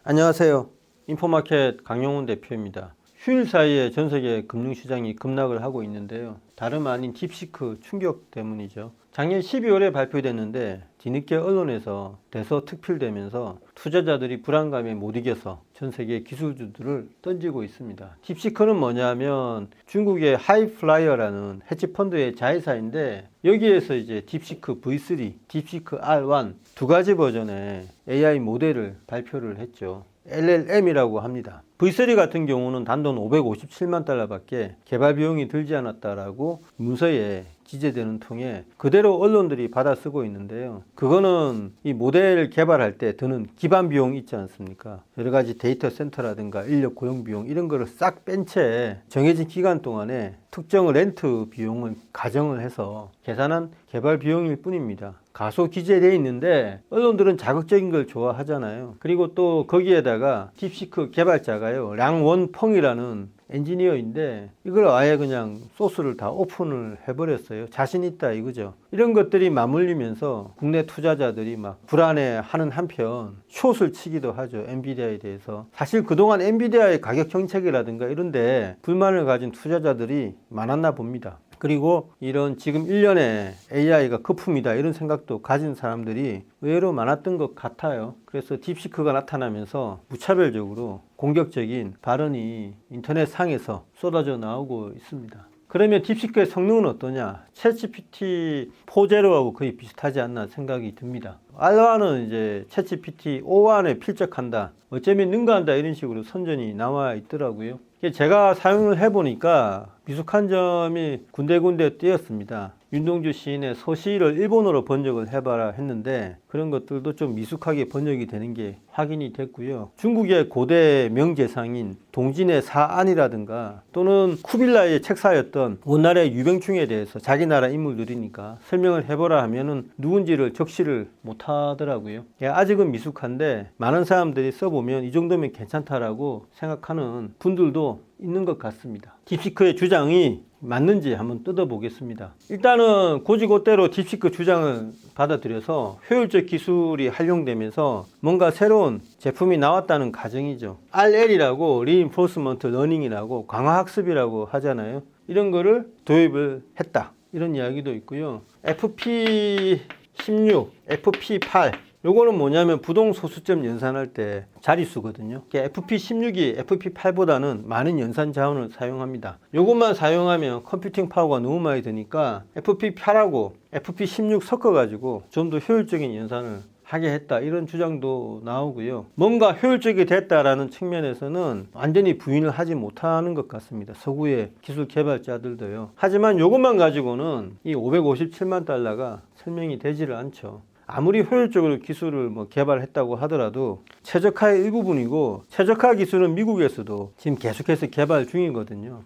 안녕하세요. 인포마켓 강용훈 대표입니다. 휴일 사이에 전 세계 금융시장이 급락을 하고 있는데요. 다름 아닌 딥시크 충격 때문이죠. 작년 12월에 발표됐는데 뒤늦게 언론에서 대서특필되면서 투자자들이 불안감에 못 이겨서 전 세계 기술주들을 던지고 있습니다. 딥시크는 뭐냐면 중국의 하이플라이어라는 헤지펀드의 자회사인데 여기에서 이제 딥시크 V3, 딥시크 R1 두 가지 버전의 AI 모델을 발표를 했죠. LLM이라고 합니다. V3 같은 경우는 단돈 557만 달러밖에 개발 비용이 들지 않았다라고 문서에 기재되는 통에 그대로 언론들이 받아 쓰고 있는데요. 그거는 이 모델 개발할 때 드는 기반 비용이 있지 않습니까? 여러 가지 데이터 센터라든가 인력 고용 비용 이런 거를 싹 뺀 채 정해진 기간 동안에 특정 렌트 비용을 가정을 해서 계산한 개발 비용일 뿐입니다. 가소 기재되어 있는데 언론들은 자극적인 걸 좋아하잖아요. 그리고 또 거기에다가 딥시크 개발자가요, 량원펑이라는 엔지니어인데 이걸 아예 그냥 소스를 다 오픈을 해버렸어요. 자신 있다 이거죠. 이런 것들이 맞물리면서 국내 투자자들이 막 불안해하는 한편 숏을 치기도 하죠. 엔비디아에 대해서. 사실 그동안 엔비디아의 가격 정책이라든가 이런데 불만을 가진 투자자들이 많았나 봅니다. 그리고 이런 지금 1년에 AI가 거품이다 이런 생각도 가진 사람들이 의외로 많았던 것 같아요. 그래서 딥시크가 나타나면서 무차별적으로 공격적인 발언이 인터넷 상에서 쏟아져 나오고 있습니다. 그러면 딥시크의 성능은 어떠냐? 챗GPT 4.0하고 거의 비슷하지 않나 생각이 듭니다. R1은 이제 챗GPT 5.1에 필적한다. 어쩌면 능가한다 이런 식으로 선전이 나와 있더라고요. 제가 사용을 해보니까 미숙한 점이 군데군데 띄었습니다. 윤동주 시인의 서시를 일본어로 번역을 해봐라 했는데 그런 것들도 좀 미숙하게 번역이 되는 게 확인이 됐고요. 중국의 고대 명재상인 동진의 사안이라든가 또는 쿠빌라의 책사였던 원나라의 유병충에 대해서 자기 나라 인물들이니까 설명을 해보라 하면은 누군지를 적시를 못하더라고요. 아직은 미숙한데 많은 사람들이 써보면 이 정도면 괜찮다라고 생각하는 분들도 있는 것 같습니다. 딥시크의 주장이 맞는지 한번 뜯어보겠습니다. 일단은 고지고대로 딥시크 주장을 받아들여서 효율적 기술이 활용되면서 뭔가 새로운 제품이 나왔다는 가정이죠. RL이라고 Reinforcement Learning이라고 강화학습이라고 하잖아요. 이런 거를 도입을 했다. 이런 이야기도 있고요. FP16, FP8 요거는 뭐냐면 부동소수점 연산할 때 자릿수거든요. FP16이 FP8보다는 많은 연산 자원을 사용합니다. 요것만 사용하면 컴퓨팅 파워가 너무 많이 드니까 FP8하고 FP16 섞어가지고 좀 더 효율적인 연산을 하게 했다 이런 주장도 나오고요. 뭔가 효율적이 됐다라는 측면에서는 완전히 부인을 하지 못하는 것 같습니다. 서구의 기술 개발자들도요. 하지만 요것만 가지고는 이 557만 달러가 설명이 되지를 않죠. 아무리 효율적으로 기술을 개발했다고 하더라도 최적화의 일부분이고 최적화 기술은 미국에서도 지금 계속해서 개발 중이거든요.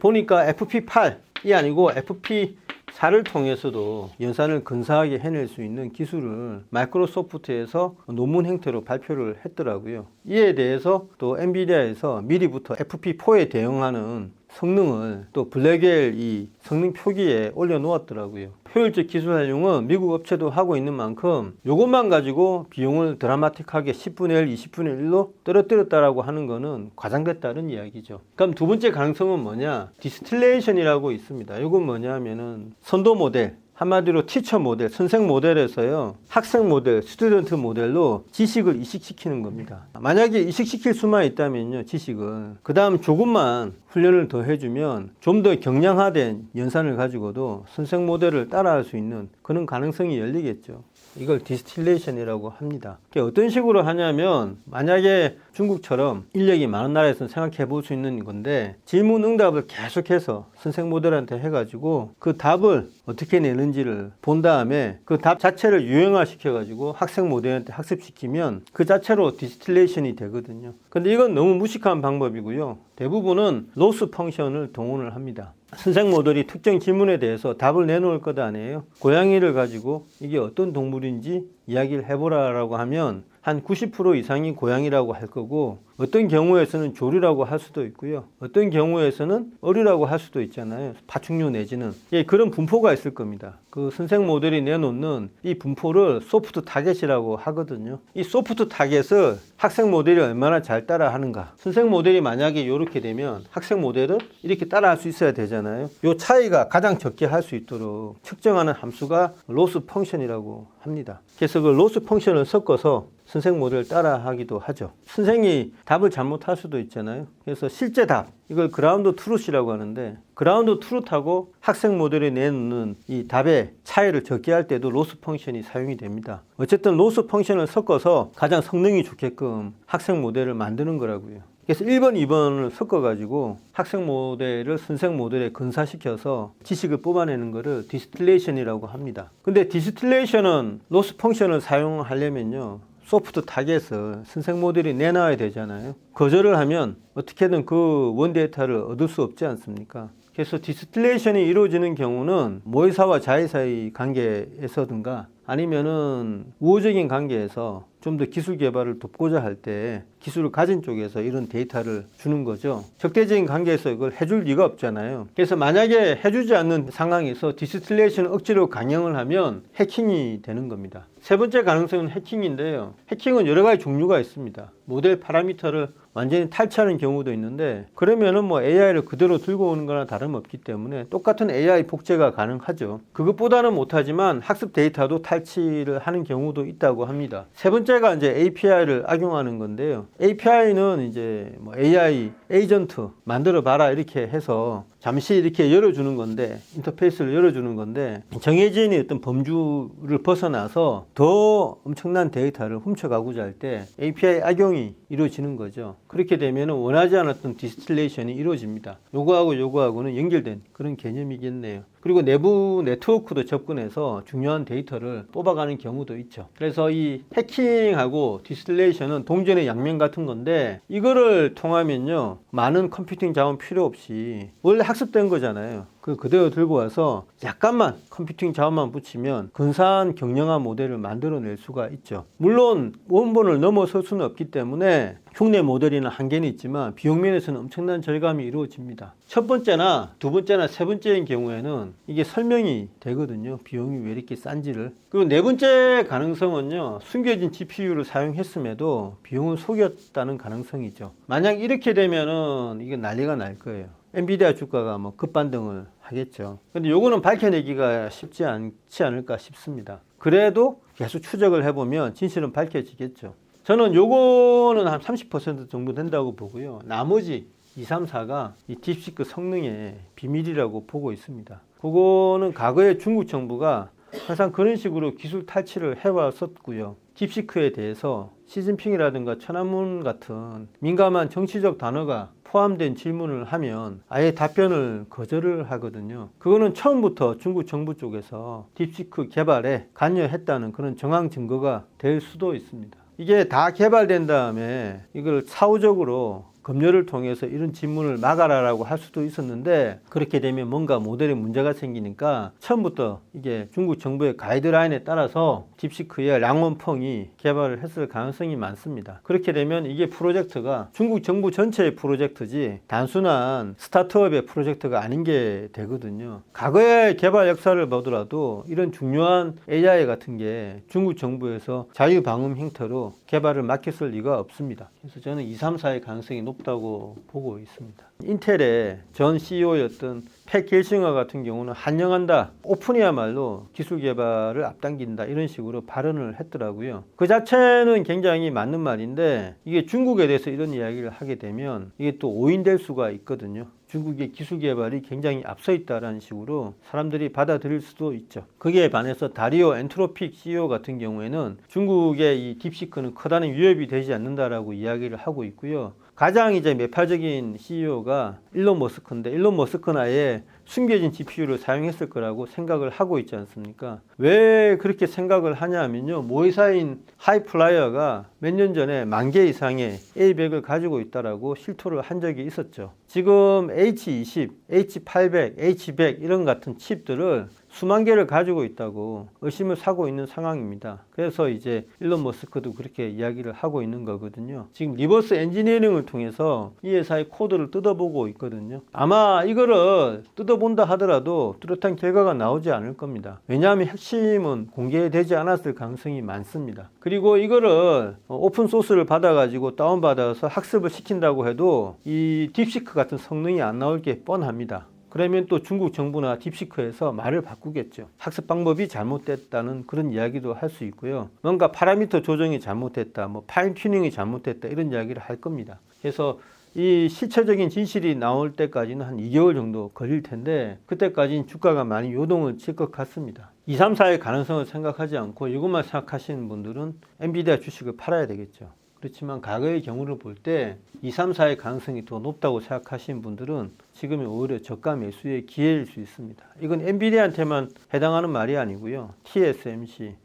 보니까 FP8이 아니고 FP4를 통해서도 연산을 근사하게 해낼 수 있는 기술을 마이크로소프트에서 논문 형태로 발표를 했더라고요. 이에 대해서 또 엔비디아에서 미리부터 FP4에 대응하는 성능을 또 블랙엘 이 성능 표기에 올려놓았더라고요. 효율적 기술 활용은 미국 업체도 하고 있는 만큼 이것만 가지고 비용을 드라마틱하게 10분의 1, 20분의 1로 떨어뜨렸다라고 하는 거는 과장됐다는 이야기죠. 그럼 두 번째 가능성은 뭐냐? 디스틸레이션이라고 있습니다. 이건 뭐냐면은 선도 모델, 한마디로 티처 모델, 선생 모델에서요, 학생 모델, 스튜던트 모델로 지식을 이식시키는 겁니다. 만약에 이식시킬 수만 있다면요, 지식을. 그 다음 조금만 훈련을 더 해주면 좀 더 경량화된 연산을 가지고도 선생 모델을 따라할 수 있는 그런 가능성이 열리겠죠. 이걸 디스틸레이션이라고 합니다. 어떤 식으로 하냐면 만약에 중국처럼 인력이 많은 나라에서는 생각해 볼 수 있는 건데 질문 응답을 계속해서 선생 모델한테 해가지고 그 답을 어떻게 내는지를 본 다음에 그 답 자체를 유형화시켜 가지고 학생 모델한테 학습시키면 그 자체로 디스틸레이션이 되거든요. 근데 이건 너무 무식한 방법이고요. 대부분은 로스 펑션을 동원을 합니다. 선생 모델이 특정 질문에 대해서 답을 내놓을 것 아니에요. 고양이를 가지고 이게 어떤 동물인지 이야기를 해보라라고 하면 한 90% 이상이 고양이라고 할 거고, 어떤 경우에서는 조류라고 할 수도 있고요. 어떤 경우에서는 어류라고 할 수도 있잖아요. 파충류 내지는. 예, 그런 분포가 있을 겁니다. 그 선생 모델이 내놓는 이 분포를 소프트 타겟이라고 하거든요. 이 소프트 타겟을 학생 모델이 얼마나 잘 따라 하는가. 선생 모델이 만약에 이렇게 되면 학생 모델은 이렇게 따라 할 수 있어야 되잖아요. 이 차이가 가장 적게 할 수 있도록 측정하는 함수가 로스 펑션이라고 합니다. 그래서 그 로스 펑션을 섞어서 선생 모델을 따라 하기도 하죠. 선생이 답을 잘못할 수도 있잖아요. 그래서 실제 답, 이걸 그라운드 트루스라고 하는데, 그라운드 트루스하고 학생 모델이 내놓는 이 답의 차이를 적게 할 때도 로스 펑션이 사용이 됩니다. 어쨌든 로스 펑션을 섞어서 가장 성능이 좋게끔 학생 모델을 만드는 거라고요. 그래서 1번, 2번을 섞어가지고 학생 모델을 선생 모델에 근사시켜서 지식을 뽑아내는 것을 디스틸레이션이라고 합니다. 근데 디스틸레이션은 로스 펑션을 사용하려면요, 소프트 타겟을 선생 모델이 내놔야 되잖아요. 거절을 하면 어떻게든 그 원데이터를 얻을 수 없지 않습니까? 그래서 디스틸레이션이 이루어지는 경우는 모의사와 자의사의 관계에서든가 아니면은 우호적인 관계에서 좀 더 기술 개발을 돕고자 할 때 기술을 가진 쪽에서 이런 데이터를 주는 거죠. 적대적인 관계에서 이걸 해줄 리가 없잖아요. 그래서 만약에 해주지 않는 상황에서 디스틸레이션을 억지로 강행을 하면 해킹이 되는 겁니다. 세 번째 가능성은 해킹인데요. 해킹은 여러 가지 종류가 있습니다. 모델 파라미터를 완전히 탈취하는 경우도 있는데, 그러면은 뭐 AI를 그대로 들고 오는 거나 다름없기 때문에 똑같은 AI 복제가 가능하죠. 그것보다는 못하지만 학습 데이터도 탈취를 하는 경우도 있다고 합니다. 세 번째가 이제 API를 악용하는 건데요. API는 이제 뭐 AI 에이전트 만들어 봐라 이렇게 해서 잠시 이렇게 열어주는 건데, 인터페이스를 열어주는 건데, 정해진 어떤 범주를 벗어나서 더 엄청난 데이터를 훔쳐가고자 할 때 API 악용이 이루어지는 거죠. 그렇게 되면 원하지 않았던 디스틸레이션이 이루어집니다. 요거하고는 연결된 그런 개념이겠네요. 그리고 내부 네트워크도 접근해서 중요한 데이터를 뽑아가는 경우도 있죠. 그래서 이 해킹하고 디스틸레이션은 동전의 양면 같은 건데, 이거를 통하면요, 많은 컴퓨팅 자원 필요 없이 원래 학습된 거잖아요. 그대로 들고 와서 약간만 컴퓨팅 자원만 붙이면 근사한 경량화 모델을 만들어낼 수가 있죠. 물론 원본을 넘어설 수는 없기 때문에 흉내 모델이나 한계는 있지만 비용 면에서는 엄청난 절감이 이루어집니다. 첫 번째나 두 번째나 세 번째인 경우에는 이게 설명이 되거든요. 비용이 왜 이렇게 싼지를. 그리고 네 번째 가능성은요, 숨겨진 GPU를 사용했음에도 비용을 속였다는 가능성이죠. 만약 이렇게 되면은 이게 난리가 날 거예요. 엔비디아 주가가 뭐 급반등을 하겠죠. 근데 요거는 밝혀내기가 쉽지 않지 않을까 싶습니다. 그래도 계속 추적을 해보면 진실은 밝혀지겠죠. 저는 요거는 한 30% 정도 된다고 보고요. 나머지 2, 3, 4가 이 딥시크 성능의 비밀이라고 보고 있습니다. 그거는 과거에 중국 정부가 항상 그런 식으로 기술 탈취를 해왔었고요. 딥시크에 대해서 시진핑이라든가 천안문 같은 민감한 정치적 단어가 포함된 질문을 하면 아예 답변을 거절을 하거든요. 그거는 처음부터 중국 정부 쪽에서 딥시크 개발에 관여했다는 그런 정황 증거가 될 수도 있습니다. 이게 다 개발된 다음에 이걸 사후적으로 검열을 통해서 이런 질문을 막아라라고 할 수도 있었는데, 그렇게 되면 뭔가 모델에 문제가 생기니까 처음부터 이게 중국 정부의 가이드라인에 따라서 딥시크의 량원펑이 개발을 했을 가능성이 많습니다. 그렇게 되면 이게 프로젝트가 중국 정부 전체의 프로젝트지 단순한 스타트업의 프로젝트가 아닌 게 되거든요. 과거의 개발 역사를 보더라도 이런 중요한 AI 같은 게 중국 정부에서 자유방음 형태로 개발을 맡겼을 리가 없습니다. 그래서 저는 2, 3, 4의 가능성이 높다고 보고 있습니다. 인텔의 전 CEO였던 팻 겔싱어 같은 경우는 환영한다, 오픈이야말로 기술 개발을 앞당긴다, 이런 식으로 발언을 했더라고요. 그 자체는 굉장히 맞는 말인데, 이게 중국에 대해서 이런 이야기를 하게 되면 이게 또 오인될 수가 있거든요. 중국의 기술 개발이 굉장히 앞서 있다는 식으로 사람들이 받아들일 수도 있죠. 거기에 반해서 다리오 엔트로픽 CEO 같은 경우에는 중국의 이 딥시크는 커다란 위협이 되지 않는다라고 이야기를 하고 있고요. 가장 이제 매팔적인 CEO가 일론 머스크인데, 일론 머스크는 아예 숨겨진 GPU를 사용했을 거라고 생각을 하고 있지 않습니까? 왜 그렇게 생각을 하냐면요. 모회사인 하이플라이어가 몇 년 전에 10,000개 이상의 A100을 가지고 있다라고 실토를 한 적이 있었죠. 지금 H20, H800, H100 이런 같은 칩들을 수만 개를 가지고 있다고 의심을 사고 있는 상황입니다. 그래서 이제 일론 머스크도 그렇게 이야기를 하고 있는 거거든요. 지금 리버스 엔지니어링을 통해서 이 회사의 코드를 뜯어보고 있거든요. 아마 이거를 뜯어본다 하더라도 뚜렷한 결과가 나오지 않을 겁니다. 왜냐하면 핵심은 공개되지 않았을 가능성이 많습니다. 그리고 이거를 오픈 소스를 받아가지고 다운받아서 학습을 시킨다고 해도 이 딥시크 같은 성능이 안 나올 게 뻔합니다. 그러면 또 중국 정부나 딥시크에서 말을 바꾸겠죠. 학습 방법이 잘못됐다는 그런 이야기도 할 수 있고요. 뭔가 파라미터 조정이 잘못됐다, 뭐 파인 튜닝이 잘못됐다 이런 이야기를 할 겁니다. 그래서 이 실체적인 진실이 나올 때까지는 한 2개월 정도 걸릴 텐데 그때까지는 주가가 많이 요동을 칠 것 같습니다. 2, 3, 4의 가능성을 생각하지 않고 이것만 생각하시는 분들은 엔비디아 주식을 팔아야 되겠죠. 그렇지만 과거의 경우를 볼 때 2, 3, 4의 가능성이 더 높다고 생각하시는 분들은 지금이 오히려 저가 매수의 기회일 수 있습니다. 이건 엔비디아한테만 해당하는 말이 아니고요.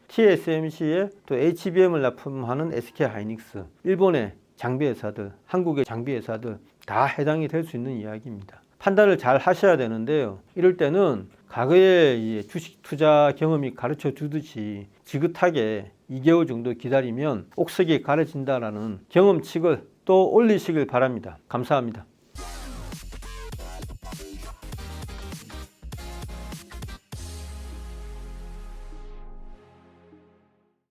TSMC에 또 HBM을 납품하는 SK하이닉스, 일본의 장비 회사들, 한국의 장비 회사들 다 해당이 될 수 있는 이야기입니다. 판단을 잘 하셔야 되는데요. 이럴 때는 과거의 주식 투자 경험이 가르쳐 주듯이 지긋하게 2개월 정도 기다리면 옥석이 가려진다라는 경험칙을 또 올리시길 바랍니다. 감사합니다.